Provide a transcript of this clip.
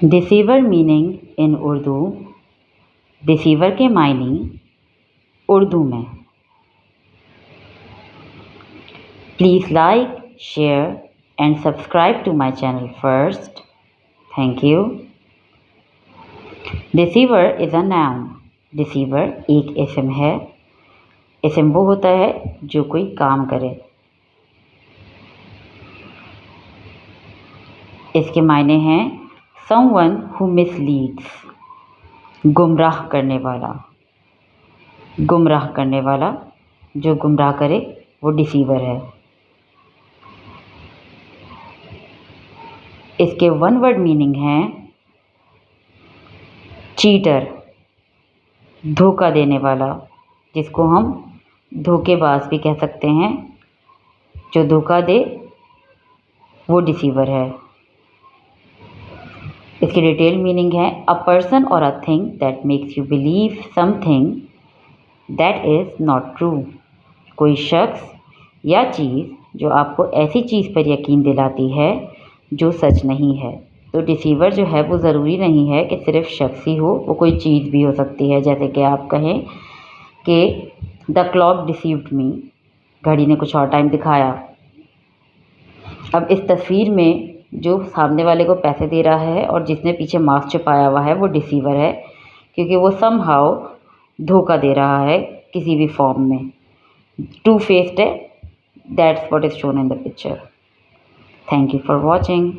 Deceiver meaning in Urdu. Deceiver के मायने उर्दू में। Please like, share and subscribe to my channel first. Thank you. Deceiver is a noun. Deceiver एक इसम है। इसम वो होता है जो कोई काम करे। इसके मायने हैं समवन हु मिसलीड्स, गुमराह करने वाला। गुमराह करने वाला, जो गुमराह करे वो डिसीवर है। इसके वन वर्ड मीनिंग है चीटर, धोखा देने वाला, जिसको हम धोखेबाज भी कह सकते हैं। जो धोखा दे वो डिसीवर है। इसकी डिटेल मीनिंग है अ पर्सन और a thing that makes you believe something that is not true. कोई शख्स या चीज़ जो आपको ऐसी चीज़ पर यकीन दिलाती है जो सच नहीं है। तो डिसीवर जो है वो ज़रूरी नहीं है कि सिर्फ शख्स ही हो, वो कोई चीज़ भी हो सकती है। जैसे कि आप कहें कि द क्लॉक डिसीव्ड मी, घड़ी ने कुछ और टाइम दिखाया। अब इस तस्वीर में जो सामने वाले को पैसे दे रहा है और जिसने पीछे मास्क छुपाया हुआ है वो डिसीवर है, क्योंकि वो समहाउ धोखा दे रहा है किसी भी फॉर्म में। टू फेस्ड है, that's what is shown in the picture. Thank you for watching.